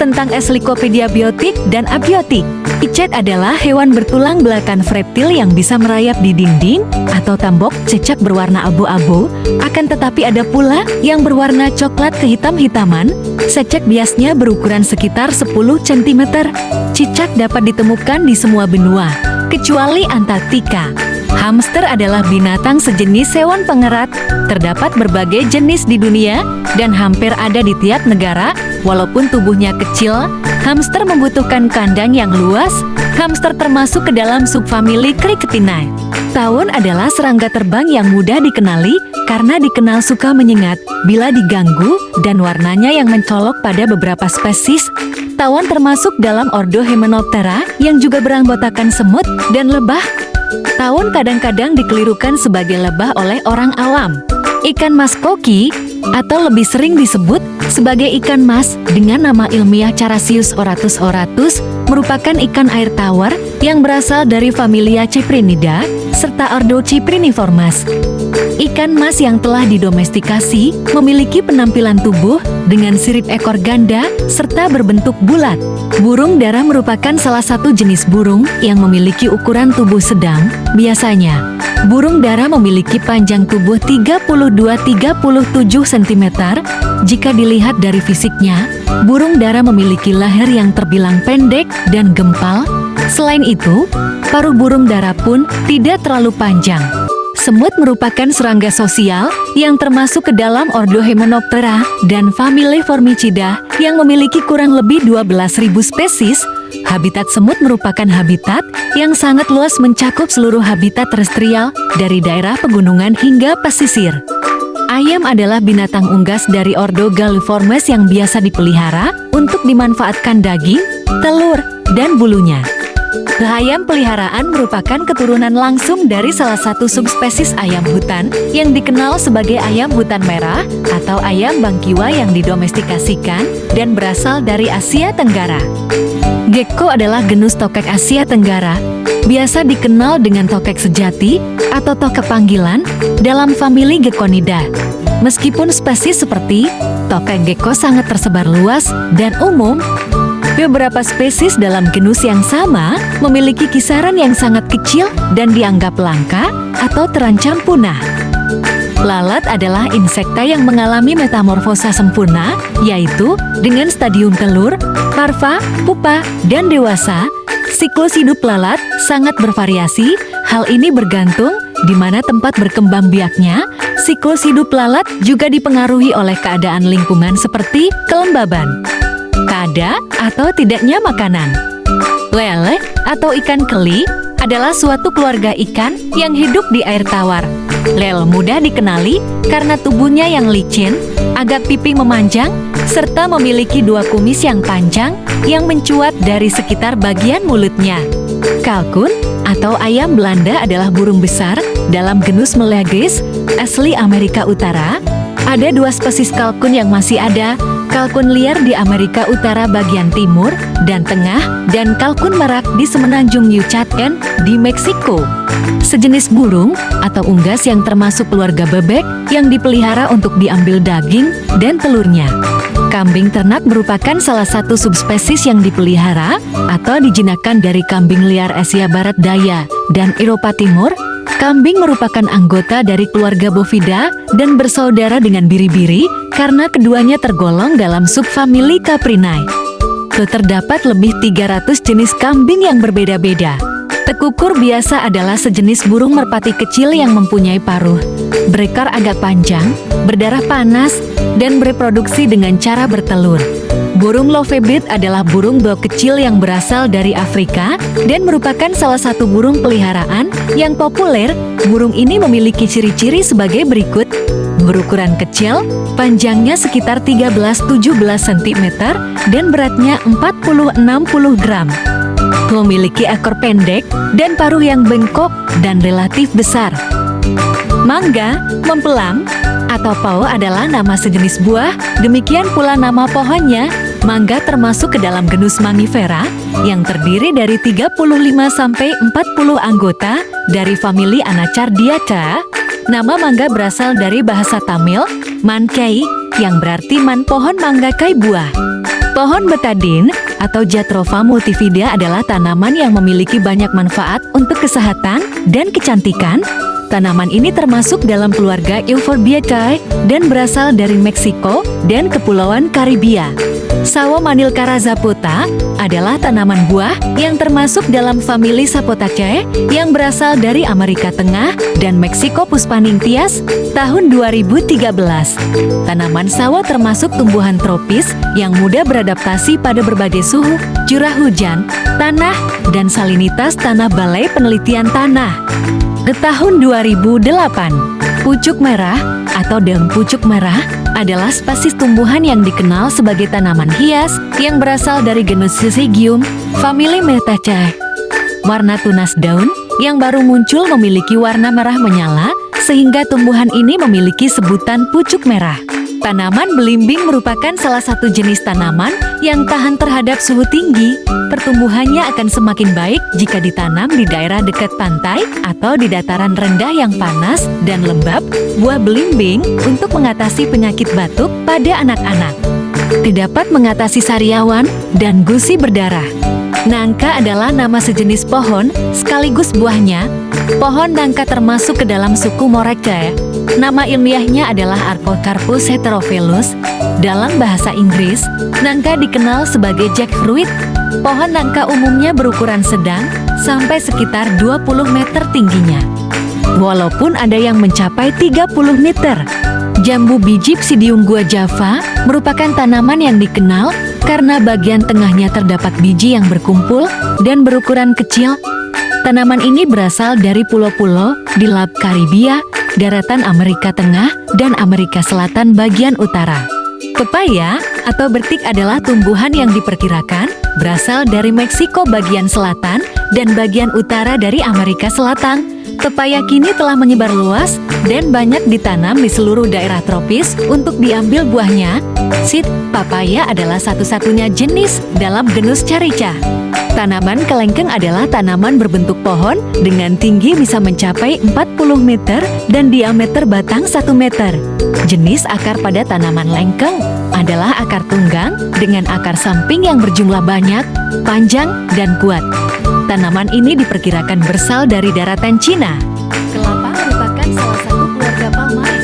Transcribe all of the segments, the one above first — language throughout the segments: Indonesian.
tentang ensiklopedia biotik dan abiotik. Cicak adalah hewan bertulang belakang reptil yang bisa merayap di dinding atau tembok. Cicak berwarna abu-abu, akan tetapi ada pula yang berwarna coklat kehitam-hitaman. Cicak biasanya berukuran sekitar 10 cm. Cicak dapat ditemukan di semua benua, kecuali Antartika. Hamster adalah binatang sejenis hewan pengerat. Terdapat berbagai jenis di dunia dan hampir ada di tiap negara. Walaupun tubuhnya kecil, hamster membutuhkan kandang yang luas. Hamster termasuk ke dalam subfamili Cricetinae. Tawon adalah serangga terbang yang mudah dikenali karena dikenal suka menyengat bila diganggu dan warnanya yang mencolok pada beberapa spesies. Tawon termasuk dalam ordo Hymenoptera yang juga beranggotakan semut dan lebah. Tawon kadang-kadang dikelirukan sebagai lebah oleh orang awam. Ikan mas koki, atau lebih sering disebut sebagai ikan mas dengan nama ilmiah Carassius oratus oratus, merupakan ikan air tawar yang berasal dari familia Cyprinidae serta ordo Cypriniformes. Ikan mas yang telah didomestikasi memiliki penampilan tubuh dengan sirip ekor ganda serta berbentuk bulat. Burung dara merupakan salah satu jenis burung yang memiliki ukuran tubuh sedang. Biasanya, burung dara memiliki panjang tubuh 32-37 cm. Jika dilihat dari fisiknya, burung dara memiliki leher yang terbilang pendek dan gempal. Selain itu, paruh burung dara pun tidak terlalu panjang. Semut merupakan serangga sosial yang termasuk ke dalam ordo Hymenoptera dan famili Formicida yang memiliki kurang lebih 12.000 spesies. Habitat semut merupakan habitat yang sangat luas, mencakup seluruh habitat terestrial dari daerah pegunungan hingga pesisir. Ayam adalah binatang unggas dari ordo Galliformes yang biasa dipelihara untuk dimanfaatkan daging, telur, dan bulunya. Ayam peliharaan merupakan keturunan langsung dari salah satu subspesies ayam hutan yang dikenal sebagai ayam hutan merah atau ayam bangkiwa yang didomestikasikan dan berasal dari Asia Tenggara. Gecko adalah genus tokek Asia Tenggara, biasa dikenal dengan tokek sejati atau tokek panggilan dalam famili Gekkonidae. Meskipun spesies seperti tokek gecko sangat tersebar luas dan umum, beberapa spesies dalam genus yang sama memiliki kisaran yang sangat kecil dan dianggap langka atau terancam punah. Lalat adalah insekta yang mengalami metamorfosa sempurna, yaitu dengan stadium telur, larva, pupa, dan dewasa. Siklus hidup lalat sangat bervariasi. Hal ini bergantung di mana tempat berkembang biaknya. Siklus hidup lalat juga dipengaruhi oleh keadaan lingkungan seperti kelembaban, kada, atau tidaknya makanan. Lele atau ikan keli adalah suatu keluarga ikan yang hidup di air tawar. Lele mudah dikenali karena tubuhnya yang licin, agak pipi memanjang, serta memiliki dua kumis yang panjang yang mencuat dari sekitar bagian mulutnya. Kalkun atau ayam Belanda adalah burung besar dalam genus Meleagris, asli Amerika Utara. Ada dua spesies kalkun yang masih ada, kalkun liar di Amerika Utara bagian timur dan tengah, dan kalkun merak di semenanjung Yucatán di Meksiko. Sejenis burung atau unggas yang termasuk keluarga bebek yang dipelihara untuk diambil daging dan telurnya. Kambing ternak merupakan salah satu subspesies yang dipelihara atau dijinakkan dari kambing liar Asia Barat Daya dan Eropa Timur. Kambing merupakan anggota dari keluarga Bovidae dan bersaudara dengan biri-biri karena keduanya tergolong dalam subfamili Caprinae. Terdapat lebih 300 jenis kambing yang berbeda-beda. Tekukur biasa adalah sejenis burung merpati kecil yang mempunyai paruh, berekor agak panjang, berdarah panas, dan bereproduksi dengan cara bertelur. Burung lovebird adalah burung beo kecil yang berasal dari Afrika dan merupakan salah satu burung peliharaan yang populer. Burung ini memiliki ciri-ciri sebagai berikut: berukuran kecil, panjangnya sekitar 13-17 cm, dan beratnya 40-60 gram. Memiliki ekor pendek dan paruh yang bengkok dan relatif besar. Mangga, mempelam, atau pao adalah nama sejenis buah, demikian pula nama pohonnya. Mangga termasuk ke dalam genus Mangifera yang terdiri dari 35-40 anggota dari famili Anacardiaceae. Nama mangga berasal dari bahasa Tamil, man kai, yang berarti man pohon mangga kai buah. Pohon betadine atau Jatropha multifida adalah tanaman yang memiliki banyak manfaat untuk kesehatan dan kecantikan. Tanaman ini termasuk dalam keluarga Euphorbiaceae dan berasal dari Meksiko dan Kepulauan Karibia. Sawo Manilkara zapota adalah tanaman buah yang termasuk dalam famili Sapotaceae yang berasal dari Amerika Tengah dan Meksiko Puspaningtyas tahun 2013. Tanaman sawo termasuk tumbuhan tropis yang mudah beradaptasi pada berbagai suhu, curah hujan, tanah, dan salinitas tanah Balai Penelitian Tanah. Di tahun 2008, pucuk merah atau daun pucuk merah adalah spesies tumbuhan yang dikenal sebagai tanaman hias yang berasal dari genus Syzygium, famili Myrtaceae. Warna tunas daun yang baru muncul memiliki warna merah menyala, sehingga tumbuhan ini memiliki sebutan pucuk merah. Tanaman belimbing merupakan salah satu jenis tanaman yang tahan terhadap suhu tinggi. Pertumbuhannya akan semakin baik jika ditanam di daerah dekat pantai atau di dataran rendah yang panas dan lembab. Buah belimbing untuk mengatasi penyakit batuk pada anak-anak. Dapat mengatasi sariawan dan gusi berdarah. Nangka adalah nama sejenis pohon sekaligus buahnya. Pohon nangka termasuk ke dalam suku Moraceae. Nama ilmiahnya adalah Archocarpus heterophyllus. Dalam bahasa Inggris, nangka dikenal sebagai jackfruit. Pohon nangka umumnya berukuran sedang sampai sekitar 20 meter tingginya. Walaupun ada yang mencapai 30 meter. Jambu biji Psidium guajava merupakan tanaman yang dikenal karena bagian tengahnya terdapat biji yang berkumpul dan berukuran kecil. Tanaman ini berasal dari pulau-pulau di Laut Karibia, daratan Amerika Tengah, dan Amerika Selatan bagian utara. Pepaya atau bertik adalah tumbuhan yang diperkirakan berasal dari Meksiko bagian selatan dan bagian utara dari Amerika Selatan. Pepaya kini telah menyebar luas dan banyak ditanam di seluruh daerah tropis untuk diambil buahnya. Seed papaya adalah satu-satunya jenis dalam genus Carica. Tanaman kelengkeng adalah tanaman berbentuk pohon dengan tinggi bisa mencapai 40 meter dan diameter batang 1 meter. Jenis akar pada tanaman lengkeng adalah akar tunggang dengan akar samping yang berjumlah banyak, panjang, dan kuat. Tanaman ini diperkirakan berasal dari daratan Cina. Kelapa merupakan salah satu keluarga palmae.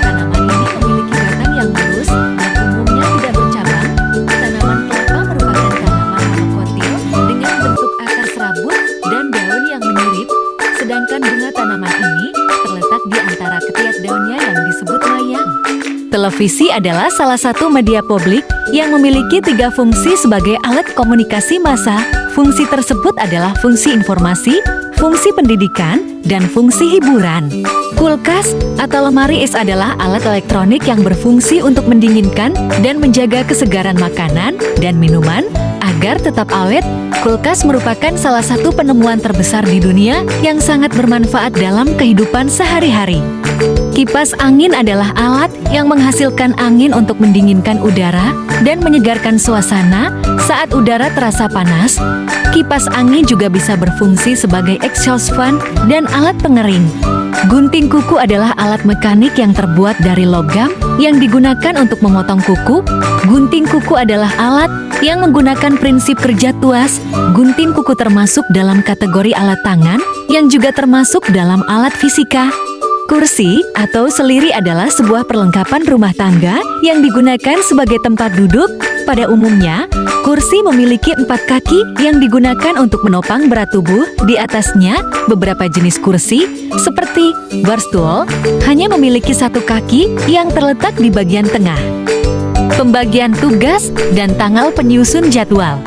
Tanaman ini memiliki batang yang lurus dan umumnya tidak bercabang. Tanaman kelapa merupakan tanaman monokotil dengan bentuk akar serabut dan daun yang menyirip, sedangkan bunga tanaman ini terletak di antara ketiak daunnya yang disebut layang. Televisi adalah salah satu media publik yang memiliki 3 fungsi sebagai alat komunikasi massa. Fungsi tersebut adalah fungsi informasi, fungsi pendidikan, dan fungsi hiburan. Kulkas atau lemari es adalah alat elektronik yang berfungsi untuk mendinginkan dan menjaga kesegaran makanan dan minuman agar tetap awet. Kulkas merupakan salah satu penemuan terbesar di dunia yang sangat bermanfaat dalam kehidupan sehari-hari. Kipas angin adalah alat yang menghasilkan angin untuk mendinginkan udara dan menyegarkan suasana saat udara terasa panas. Kipas angin juga bisa berfungsi sebagai exhaust fan dan alat pengering. Gunting kuku adalah alat mekanik yang terbuat dari logam yang digunakan untuk memotong kuku. Gunting kuku adalah alat yang menggunakan prinsip kerja tuas. Gunting kuku termasuk dalam kategori alat tangan yang juga termasuk dalam alat fisika. Kursi atau seliri adalah sebuah perlengkapan rumah tangga yang digunakan sebagai tempat duduk. Pada umumnya, kursi memiliki 4 kaki yang digunakan untuk menopang berat tubuh. Di atasnya, beberapa jenis kursi, seperti barstool, hanya memiliki 1 kaki yang terletak di bagian tengah. Pembagian tugas dan tanggal penyusun jadwal.